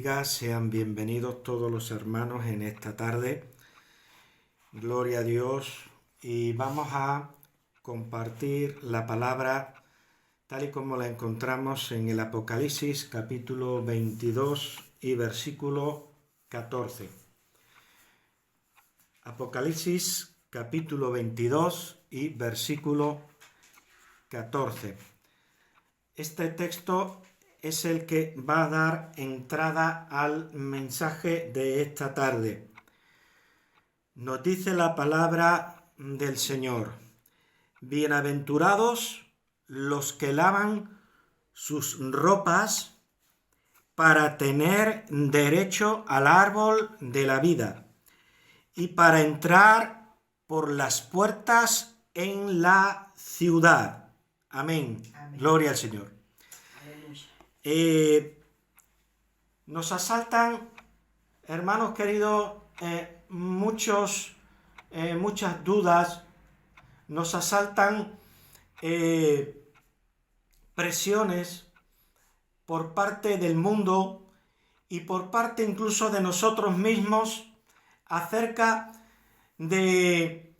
bendiga, sean bienvenidos todos los hermanos en esta tarde. Gloria a Dios. Y vamos a compartir la palabra tal y como la encontramos en el Apocalipsis capítulo 22 y versículo 14. Apocalipsis capítulo 22 y versículo 14. Este texto es el que va a dar entrada al mensaje de esta tarde. Nos dice la palabra del Señor: bienaventurados los que lavan sus ropas para tener derecho al árbol de la vida y para entrar por las puertas en la ciudad. Amén. Amén. Gloria al Señor. Nos asaltan, hermanos queridos, muchas dudas, nos asaltan presiones por parte del mundo y por parte incluso de nosotros mismos acerca de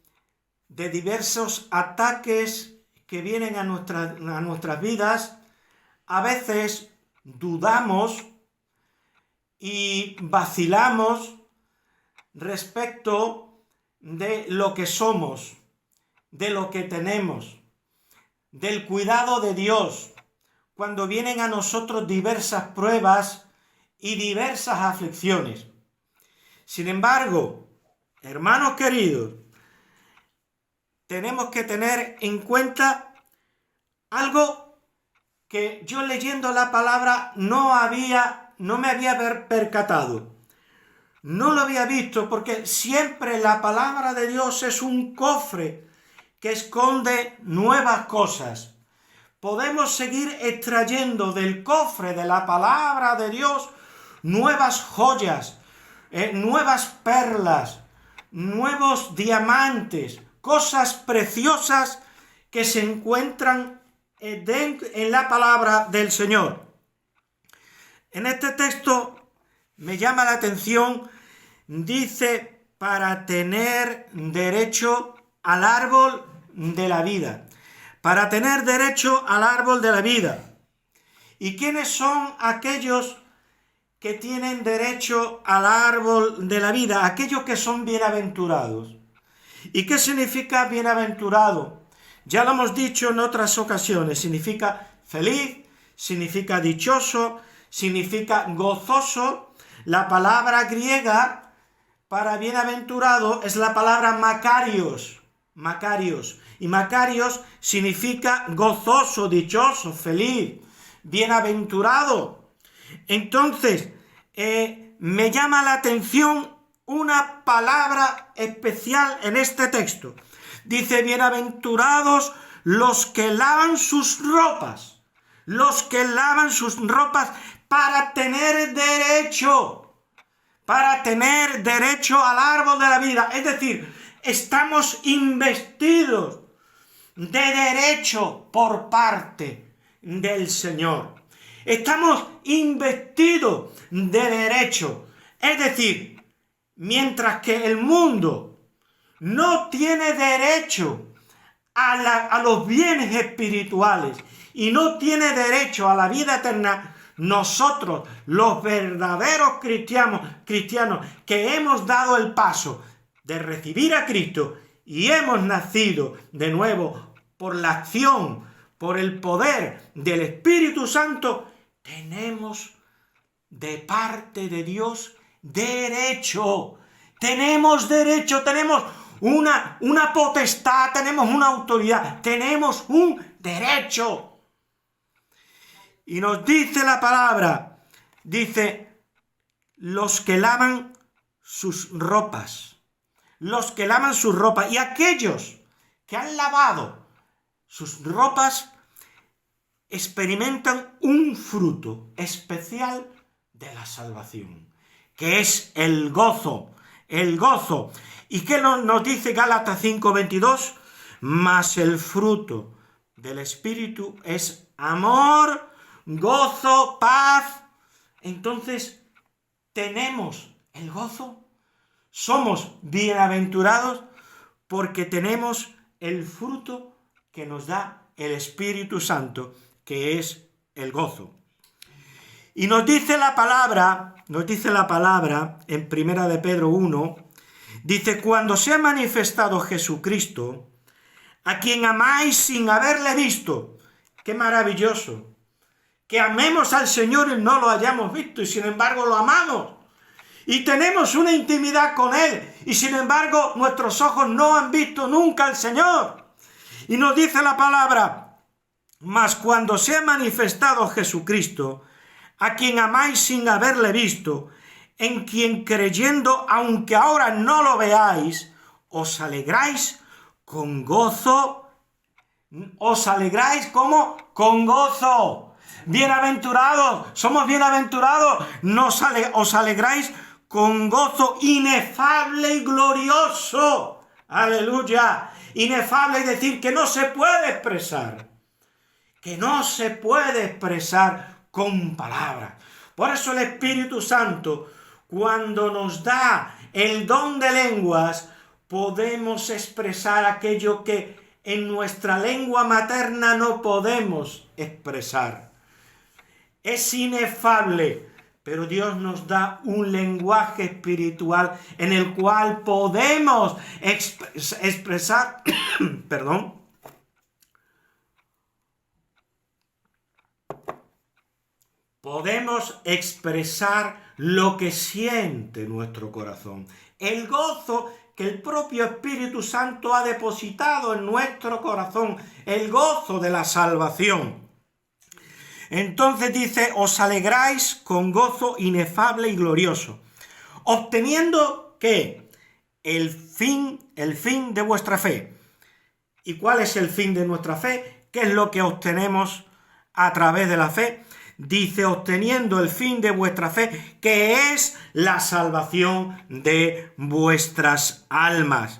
diversos ataques que vienen a nuestras vidas. A veces dudamos y vacilamos respecto de lo que somos, de lo que tenemos, del cuidado de Dios, cuando vienen a nosotros diversas pruebas y diversas aflicciones. Sin embargo, hermanos queridos, tenemos que tener en cuenta algo que yo leyendo la palabra no me había percatado. No lo había visto, porque siempre la palabra de Dios es un cofre que esconde nuevas cosas. Podemos seguir extrayendo del cofre de la palabra de Dios nuevas joyas, nuevas perlas, nuevos diamantes, cosas preciosas que se encuentran en la palabra del Señor. En este texto me llama la atención, dice, para tener derecho al árbol de la vida. Para tener derecho al árbol de la vida. ¿Y quiénes son aquellos que tienen derecho al árbol de la vida? Aquellos que son bienaventurados. ¿Y qué significa bienaventurado? Ya lo hemos dicho en otras ocasiones, significa feliz, significa dichoso, significa gozoso. La palabra griega para bienaventurado es la palabra makarios, y makarios significa gozoso, dichoso, feliz, bienaventurado. Entonces, me llama la atención una palabra especial en este texto. Dice, bienaventurados los que lavan sus ropas. Los que lavan sus ropas para tener derecho al árbol de la vida. Es decir, estamos investidos de derecho por parte del Señor. Estamos investidos de derecho. Es decir, mientras que el mundo no tiene derecho a los bienes espirituales y no tiene derecho a la vida eterna, nosotros, los verdaderos cristianos que hemos dado el paso de recibir a Cristo y hemos nacido de nuevo por la acción, por el poder del Espíritu Santo, tenemos de parte de Dios derecho. Tenemos derecho, tenemos una potestad, tenemos una autoridad, tenemos un derecho. Y nos dice la palabra, dice, los que lavan sus ropas, y aquellos que han lavado sus ropas experimentan un fruto especial de la salvación, que es el gozo. ¿Y qué nos dice Gálatas 5:22? Mas el fruto del Espíritu es amor, gozo, paz. Entonces, tenemos el gozo. Somos bienaventurados porque tenemos el fruto que nos da el Espíritu Santo, que es el gozo. Y nos dice la palabra en 1 de Pedro 1, dice: cuando se ha manifestado Jesucristo, a quien amáis sin haberle visto. ¡Qué maravilloso! Que amemos al Señor y no lo hayamos visto, y sin embargo lo amamos. Y tenemos una intimidad con Él, y sin embargo nuestros ojos no han visto nunca al Señor. Y nos dice la palabra: mas cuando se ha manifestado Jesucristo, a quien amáis sin haberle visto, en quien creyendo, aunque ahora no lo veáis, os alegráis con gozo. ¿Os alegráis cómo? Con gozo. Bienaventurados, somos bienaventurados. Os alegráis con gozo inefable y glorioso. Aleluya. Inefable es decir que no se puede expresar. Que no se puede expresar con palabras. Por eso el Espíritu Santo, cuando nos da el don de lenguas, podemos expresar aquello que en nuestra lengua materna no podemos expresar. Es inefable, pero Dios nos da un lenguaje espiritual en el cual podemos expresar, podemos expresar lo que siente nuestro corazón. El gozo que el propio Espíritu Santo ha depositado en nuestro corazón, el gozo de la salvación. Entonces dice: os alegráis con gozo inefable y glorioso, obteniendo ¿qué? El fin de vuestra fe. ¿Y cuál es el fin de nuestra fe? ¿Qué es lo que obtenemos a través de la fe? Dice: obteniendo el fin de vuestra fe, que es la salvación de vuestras almas.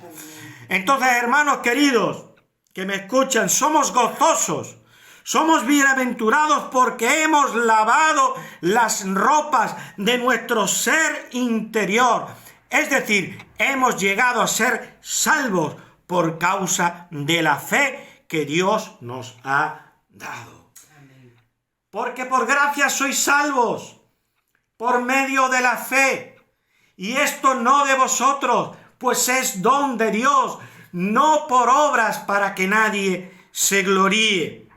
Entonces, hermanos queridos que me escuchan, somos gozosos, somos bienaventurados porque hemos lavado las ropas de nuestro ser interior. Es decir, hemos llegado a ser salvos por causa de la fe que Dios nos ha dado. Porque por gracia sois salvos, por medio de la fe. Y esto no de vosotros, pues es don de Dios, no por obras para que nadie se gloríe.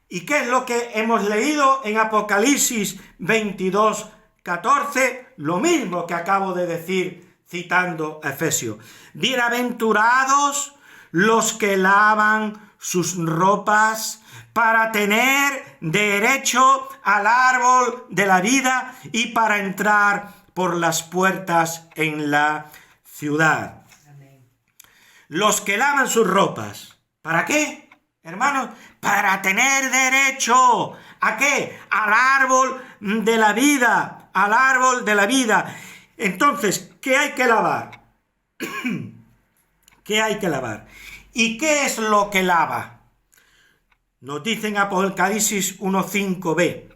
¿Y qué es lo que hemos leído en Apocalipsis 22, 14? Lo mismo que acabo de decir citando a Efesios. Bienaventurados los que lavan sus ropas para tener derecho al árbol de la vida y para entrar por las puertas en la ciudad. Amén. Los que lavan sus ropas, ¿para qué, hermanos? Para tener derecho, ¿a qué? Al árbol de la vida, al árbol de la vida. Entonces, ¿qué hay que lavar? ¿Qué hay que lavar? ¿Y qué es lo que lava? Nos dice en Apocalipsis 1:5b,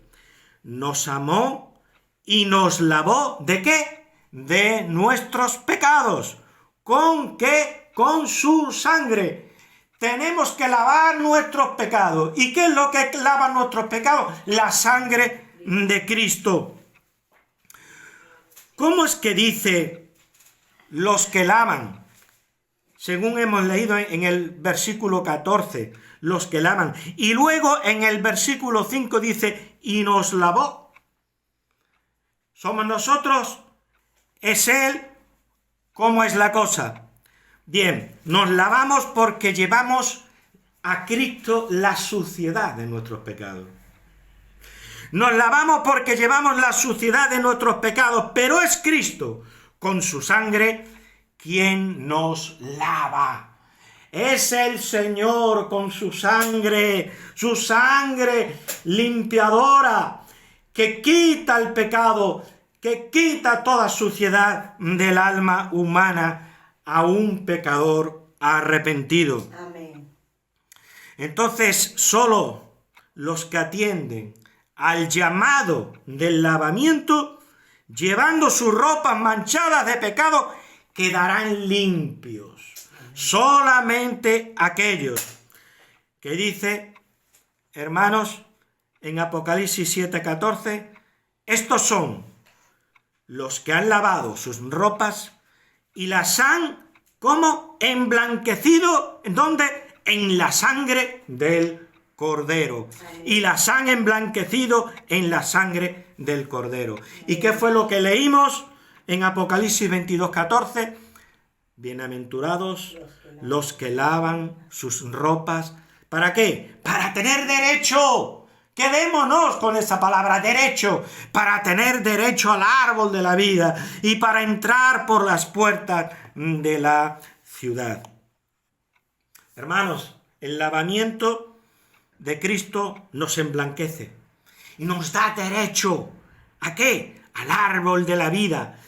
nos amó y nos lavó, ¿de qué? De nuestros pecados. ¿Con qué? Con su sangre. Tenemos que lavar nuestros pecados. ¿Y qué es lo que lava nuestros pecados? La sangre de Cristo. ¿Cómo es que dice los que lavan? Según hemos leído en el versículo 14, los que lavan. Y luego en el versículo 5 dice, y nos lavó. ¿Somos nosotros? ¿Es Él? ¿Cómo es la cosa? Bien, nos lavamos porque llevamos a Cristo la suciedad de nuestros pecados. Nos lavamos porque llevamos la suciedad de nuestros pecados, pero es Cristo, con su sangre, quien nos lava. Es el Señor con su sangre limpiadora, que quita el pecado, que quita toda suciedad del alma humana a un pecador arrepentido. Amén. Entonces, solo los que atienden al llamado del lavamiento llevando sus ropas manchadas de pecado, quedarán limpios. Solamente aquellos que dice, hermanos, en Apocalipsis 7:14, estos son los que han lavado sus ropas y las han, ¿cómo? Emblanquecido, ¿en dónde? En la sangre del Cordero. Y las han emblanquecido en la sangre del Cordero. ¿Y qué fue lo que leímos en Apocalipsis 22:14? Bienaventurados los que lavan sus ropas. ¿Para qué? Para tener derecho. Quedémonos con esa palabra, derecho, para tener derecho al árbol de la vida y para entrar por las puertas de la ciudad. Hermanos, el lavamiento de Cristo nos emblanquece y nos da derecho. ¿A qué? Al árbol de la vida,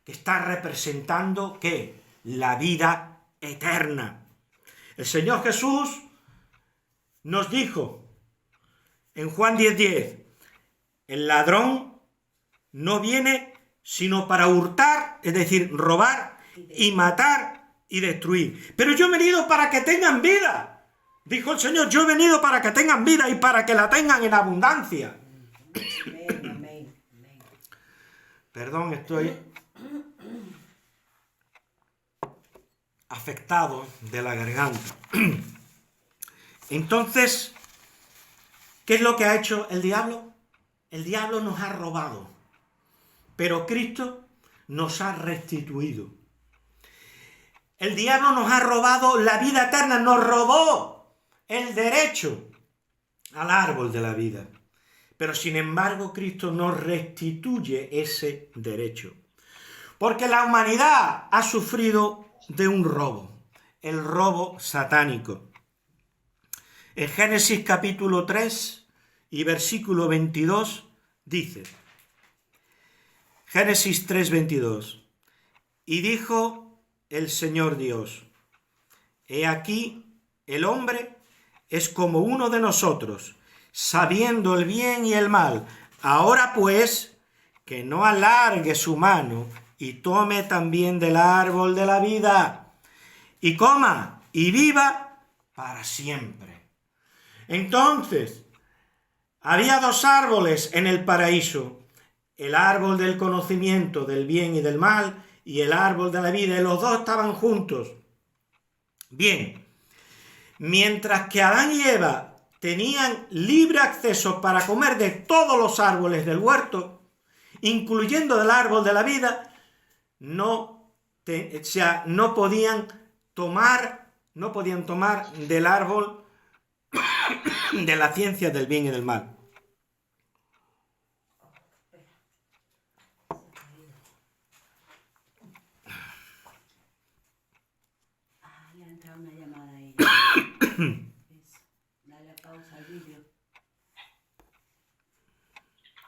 que está representando, ¿qué? La vida eterna. El Señor Jesús nos dijo en Juan 10:10, el ladrón no viene sino para hurtar, es decir, robar y matar y destruir. Pero yo he venido para que tengan vida. Dijo el Señor, yo he venido para que tengan vida y para que la tengan en abundancia. Amén. Perdón, estoy afectado de la garganta. Entonces, ¿qué es lo que ha hecho el diablo? El diablo nos ha robado, pero Cristo nos ha restituido. El diablo nos ha robado la vida eterna, nos robó el derecho al árbol de la vida. Pero sin embargo, Cristo nos restituye ese derecho. Porque la humanidad ha sufrido de un robo, el robo satánico. En Génesis capítulo 3 y versículo 22 dice, Génesis 3:22, y dijo el Señor Dios, he aquí el hombre es como uno de nosotros, sabiendo el bien y el mal. Ahora pues, que no alargue su mano y tome también del árbol de la vida, y coma y viva para siempre. Entonces, había dos árboles en el paraíso, el árbol del conocimiento del bien y del mal y el árbol de la vida, y los dos estaban juntos. Bien, mientras que Adán y Eva tenían libre acceso para comer de todos los árboles del huerto, incluyendo del árbol de la vida, no podían tomar del árbol de la ciencia del bien y del mal. Le ha entrado una llamada ahí. Dale pausa al vídeo.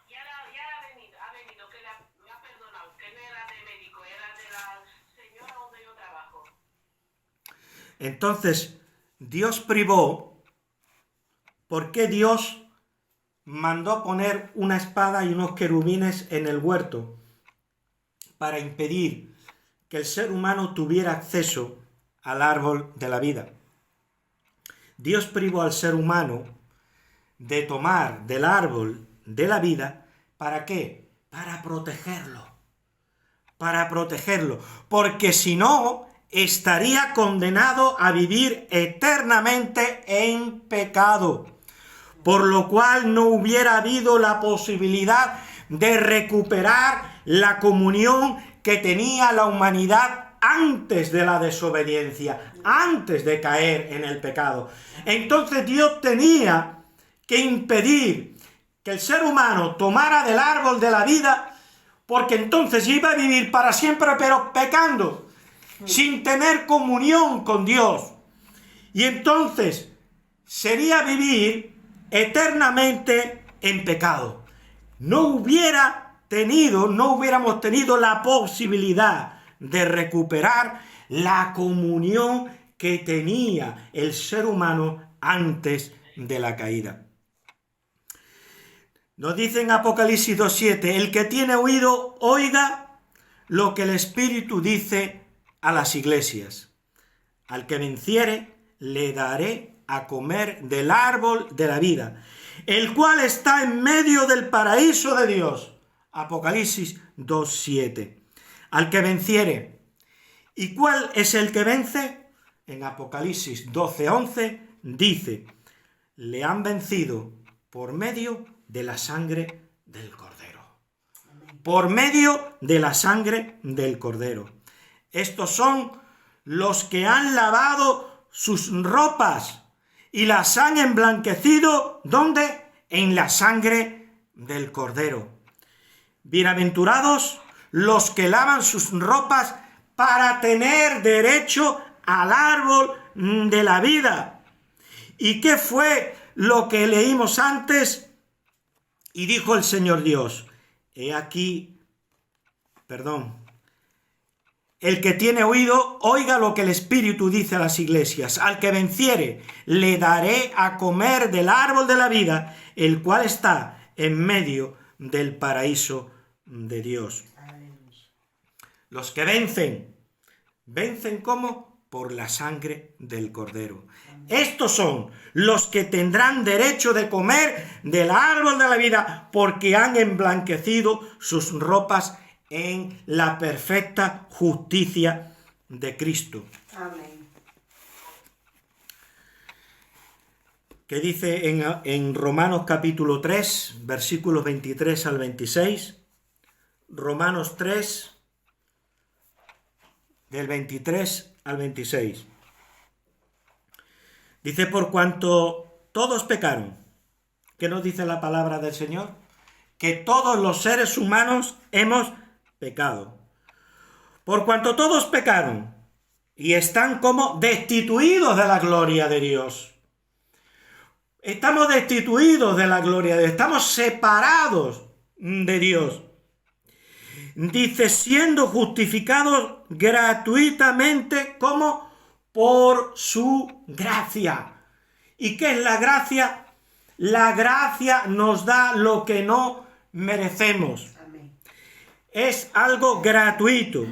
Ya ha venido, que me ha perdonado, que no era de médico, era de la señora donde yo trabajo. Entonces, Dios privó. ¿Por qué Dios mandó poner una espada y unos querubines en el huerto? Para impedir que el ser humano tuviera acceso al árbol de la vida. Dios privó al ser humano de tomar del árbol de la vida. ¿Para qué? Para protegerlo. Para protegerlo. Porque si no, estaría condenado a vivir eternamente en pecado. Por lo cual no hubiera habido la posibilidad de recuperar la comunión que tenía la humanidad antes de la desobediencia, antes de caer en el pecado. Entonces Dios tenía que impedir que el ser humano tomara del árbol de la vida, porque entonces iba a vivir para siempre, pero pecando, sin tener comunión con Dios. Y entonces sería vivir eternamente en pecado. No hubiéramos tenido la posibilidad de recuperar la comunión que tenía el ser humano antes de la caída. Nos dice en Apocalipsis 2:7, el que tiene oído, oiga lo que el Espíritu dice a las iglesias. Al que venciere, le daré a comer del árbol de la vida, el cual está en medio del paraíso de Dios. Apocalipsis 2:7. Al que venciere. ¿Y cuál es el que vence? En Apocalipsis 12:11 dice, le han vencido por medio de la sangre del Cordero. Por medio de la sangre del Cordero. Estos son los que han lavado sus ropas y las han emblanquecido, ¿dónde? En la sangre del Cordero. Bienaventurados los que lavan sus ropas para tener derecho al árbol de la vida. ¿Y qué fue lo que leímos antes? Y dijo el Señor Dios, el que tiene oído, oiga lo que el Espíritu dice a las iglesias. Al que venciere, le daré a comer del árbol de la vida, el cual está en medio del paraíso de Dios. Los que vencen, ¿vencen cómo? Por la sangre del Cordero. Estos son los que tendrán derecho de comer del árbol de la vida, porque han emblanquecido sus ropas en la perfecta justicia de Cristo. Amén. Que dice en Romanos capítulo 3, versículos 23 al 26. Romanos 3, del 23 al 26. Dice, por cuanto todos pecaron. ¿Qué nos dice la palabra del Señor? Que todos los seres humanos hemos pecado. Por cuanto todos pecaron y están como destituidos de la gloria de Dios. Estamos destituidos de la gloria de Dios. Estamos separados de Dios. Dice, siendo justificados gratuitamente como por su gracia. ¿Y qué es la gracia? La gracia nos da lo que no merecemos. Amén. Es algo gratuito.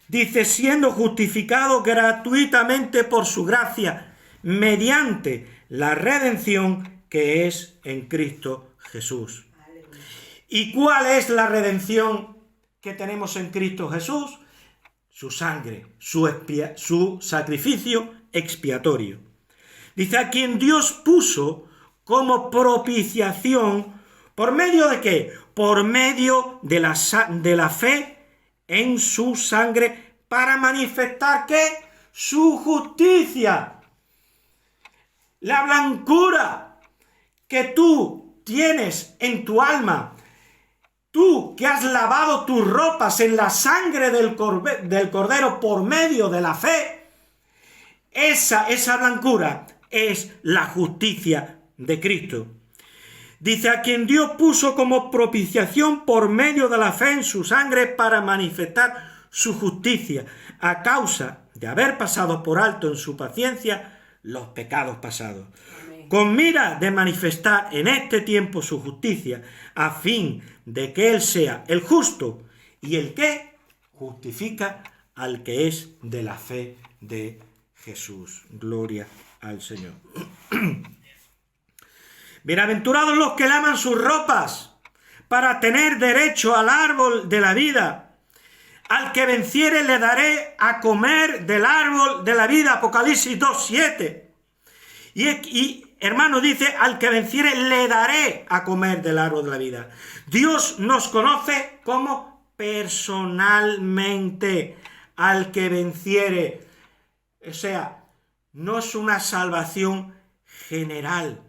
Dice, siendo justificado gratuitamente por su gracia, mediante la redención que es en Cristo Jesús. Aleluya. ¿Y cuál es la redención que tenemos en Cristo Jesús? Su sangre, su sacrificio expiatorio. Dice, a quien Dios puso como propiciación, ¿por medio de qué? Por medio de la fe en su sangre, para manifestar ¿qué? Su justicia. La blancura que tú tienes en tu alma, tú que has lavado tus ropas en la sangre del Cordero por medio de la fe, esa blancura es la justicia de Cristo. Dice, a quien Dios puso como propiciación por medio de la fe en su sangre para manifestar su justicia, a causa de haber pasado por alto en su paciencia los pecados pasados. Amén. Con mira de manifestar en este tiempo su justicia, a fin de que Él sea el justo y el que justifica al que es de la fe de Jesús. Gloria al Señor. Bienaventurados los que lavan sus ropas para tener derecho al árbol de la vida. Al que venciere le daré a comer del árbol de la vida. Apocalipsis 2:7. Y hermano dice, al que venciere le daré a comer del árbol de la vida. Dios nos conoce como personalmente. Al que venciere. O sea, no es una salvación general,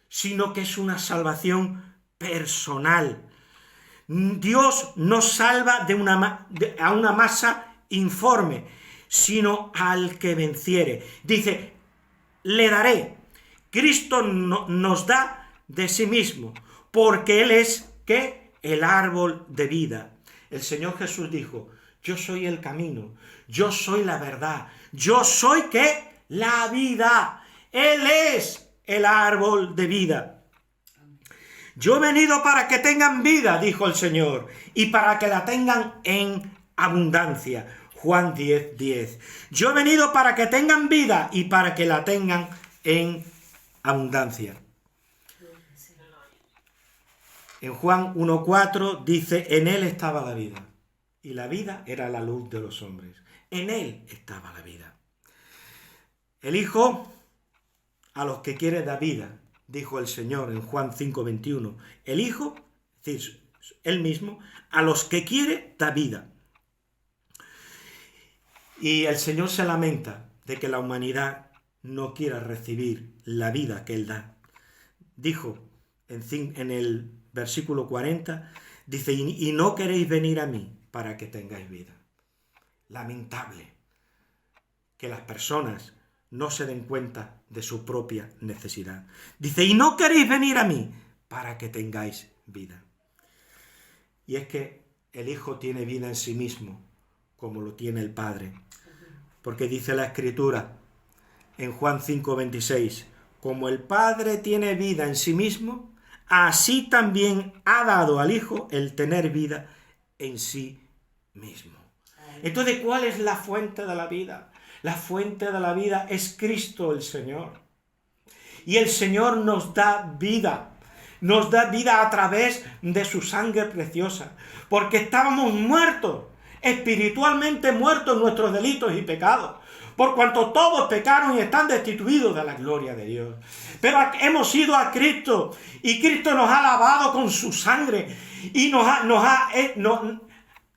sino que es una salvación personal. Dios no salva a una masa informe, sino al que venciere. Dice, le daré. Cristo nos da de sí mismo, porque Él es, ¿qué? El árbol de vida. El Señor Jesús dijo, yo soy el camino, yo soy la verdad, yo soy, ¿qué? La vida. Él es el árbol de vida. Yo he venido para que tengan vida, dijo el Señor, y para que la tengan en abundancia. Juan 10:10. Yo he venido para que tengan vida y para que la tengan en abundancia. En Juan 1:4 dice, en él estaba la vida, y la vida era la luz de los hombres. En él estaba la vida. El Hijo a los que quiere da vida, dijo el Señor en Juan 5:21. El Hijo, es decir, él mismo, a los que quiere da vida. Y el Señor se lamenta de que la humanidad no quiera recibir la vida que él da. Dijo en el versículo 40, dice, y no queréis venir a mí para que tengáis vida. Lamentable que las personas no se den cuenta de su propia necesidad. Dice, y no queréis venir a mí para que tengáis vida. Y es que el Hijo tiene vida en sí mismo, como lo tiene el Padre. Porque dice la Escritura en Juan 5:26, como el Padre tiene vida en sí mismo, así también ha dado al Hijo el tener vida en sí mismo. Entonces, ¿cuál es la fuente de la vida? La fuente de la vida es Cristo el Señor. Y el Señor nos da vida. Nos da vida a través de su sangre preciosa. Porque estábamos muertos, espiritualmente muertos en nuestros delitos y pecados. Por cuanto todos pecaron y están destituidos de la gloria de Dios. Pero hemos ido a Cristo y Cristo nos ha lavado con su sangre y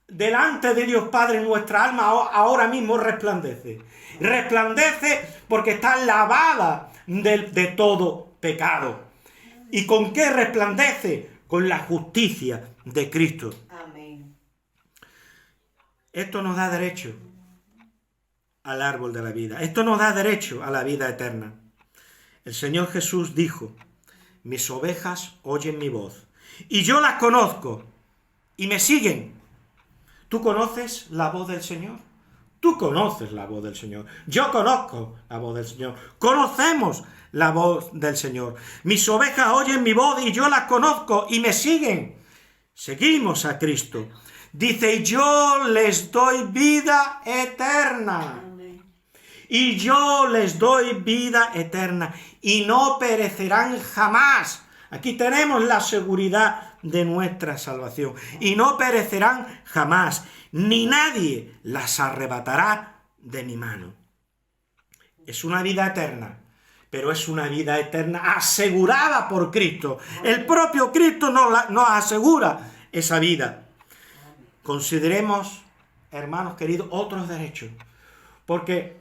delante de Dios Padre nuestra alma ahora mismo resplandece. Resplandece porque está lavada de todo pecado. ¿Y con qué resplandece? Con la justicia de Cristo. Amén. Esto nos da derecho al árbol de la vida. Esto nos da derecho a la vida eterna. El Señor Jesús dijo, mis ovejas oyen mi voz, y yo las conozco, y me siguen. ¿Tú conoces la voz del Señor? Tú conoces la voz del Señor. Yo conozco la voz del Señor. Conocemos la voz del Señor. Mis ovejas oyen mi voz, y yo las conozco, y me siguen. Seguimos a Cristo. Dice, y yo les doy vida eterna. Y yo les doy vida eterna. Y no perecerán jamás. Aquí tenemos la seguridad de nuestra salvación. Y no perecerán jamás. Ni nadie las arrebatará de mi mano. Es una vida eterna. Pero es una vida eterna asegurada por Cristo. El propio Cristo nos asegura esa vida. Consideremos, hermanos queridos, otros derechos. Porque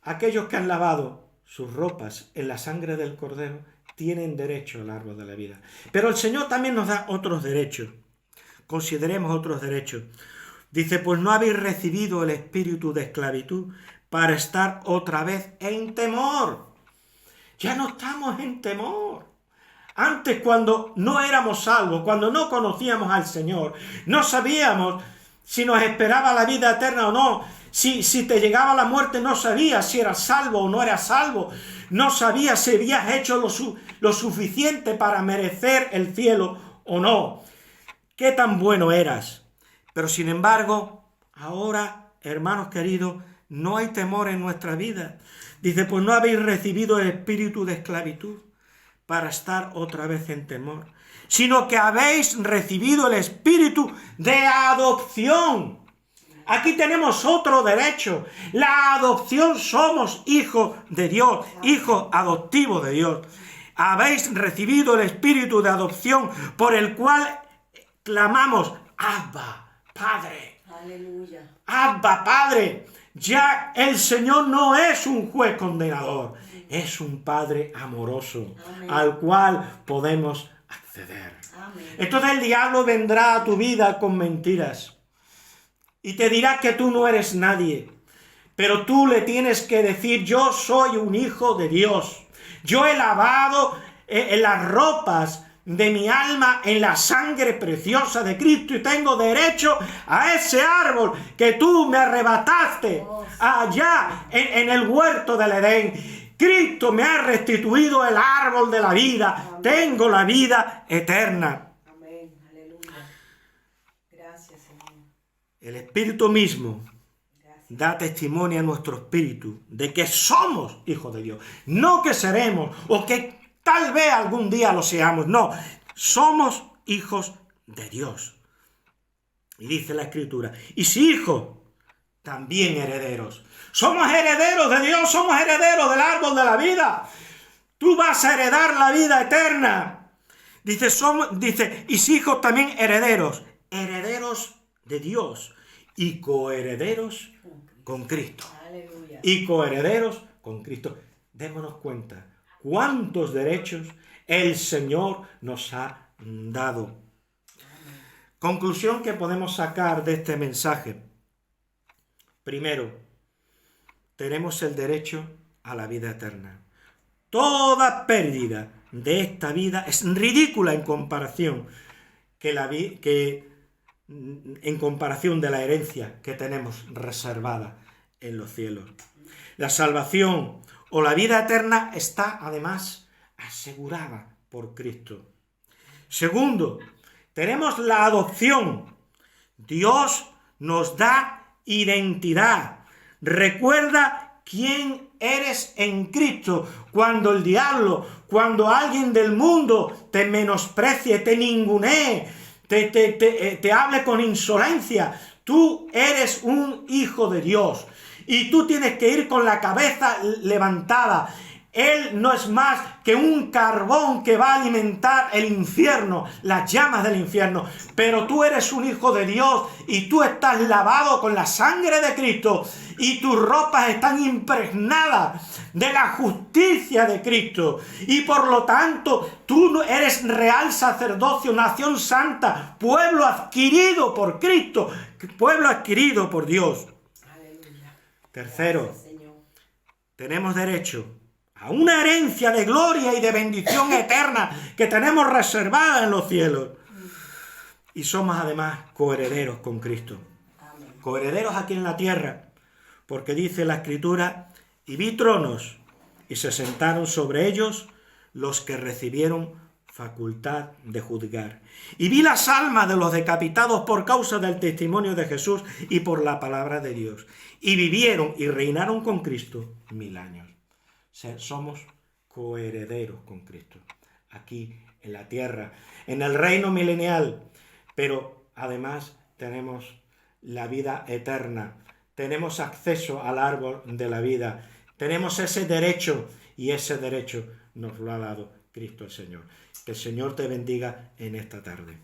aquellos que han lavado sus ropas en la sangre del Cordero tienen derecho al árbol de la vida. Pero el Señor también nos da otros derechos. Consideremos otros derechos. Dice, pues no habéis recibido el espíritu de esclavitud para estar otra vez en temor. Ya no estamos en temor. Antes, cuando no éramos salvos, cuando no conocíamos al Señor, no sabíamos si nos esperaba la vida eterna o no. Si te llegaba la muerte, no sabías si eras salvo o no eras salvo. No sabías si habías hecho lo suficiente para merecer el cielo o no. Qué tan bueno eras. Pero sin embargo, ahora, hermanos queridos, no hay temor en nuestra vida. Dice, pues no habéis recibido el espíritu de esclavitud para estar otra vez en temor, sino que habéis recibido el espíritu de adopción. Aquí tenemos otro derecho. La adopción, somos hijos de Dios, hijos adoptivos de Dios. Habéis recibido el espíritu de adopción por el cual clamamos, Abba, Padre. Aleluya. Abba, Padre. Ya el Señor no es un juez condenador, es un Padre amoroso. Amén. Al cual podemos acceder. Amén. Entonces el diablo vendrá a tu vida con mentiras y te dirá que tú no eres nadie, pero tú le tienes que decir, yo soy un hijo de Dios. Yo he lavado en las ropas de mi alma en la sangre preciosa de Cristo y tengo derecho a ese árbol que tú me arrebataste allá en el huerto del Edén. Cristo me ha restituido el árbol de la vida. Tengo la vida eterna. Amén. Aleluya. Gracias, Señor. El Espíritu mismo Gracias. da testimonio a nuestro espíritu de que somos hijos de Dios. No que seremos o que tal vez algún día lo seamos. No, somos hijos de Dios. Y dice la Escritura, y si hijos, también herederos. Somos herederos de Dios, somos herederos del árbol de la vida. Tú vas a heredar la vida eterna. Dice, y si hijos también herederos, herederos de Dios y coherederos con Cristo. Aleluya. Y coherederos con Cristo. Démonos cuenta cuántos derechos el Señor nos ha dado. Conclusión que podemos sacar de este mensaje. Primero, tenemos el derecho a la vida eterna. Toda pérdida de esta vida es ridícula en comparación en comparación de la herencia que tenemos reservada en los cielos. La salvación o la vida eterna está además asegurada por Cristo. Segundo, tenemos la adopción. Dios nos da identidad. Recuerda quién eres en Cristo. Cuando el diablo, cuando alguien del mundo te menosprecie, te ningunee, te hable con insolencia, tú eres un hijo de Dios. Y tú tienes que ir con la cabeza levantada. Él no es más que un carbón que va a alimentar el infierno, las llamas del infierno. Pero tú eres un hijo de Dios y tú estás lavado con la sangre de Cristo y tus ropas están impregnadas de la justicia de Cristo. Y por lo tanto, tú eres real sacerdocio, nación santa, pueblo adquirido por Cristo, pueblo adquirido por Dios. Aleluya. Tercero, Gracias, Señor. tenemos derecho a una herencia de gloria y de bendición eterna que tenemos reservada en los cielos. Y somos además coherederos con Cristo. Amén. Coherederos aquí en la tierra, porque dice la Escritura, y vi tronos, y se sentaron sobre ellos los que recibieron facultad de juzgar. Y vi las almas de los decapitados por causa del testimonio de Jesús y por la palabra de Dios. Y vivieron y reinaron con Cristo 1000 años. Somos coherederos con Cristo, aquí en la tierra, en el reino milenial, pero además tenemos la vida eterna, tenemos acceso al árbol de la vida, tenemos ese derecho y ese derecho nos lo ha dado Cristo el Señor. Que el Señor te bendiga en esta tarde.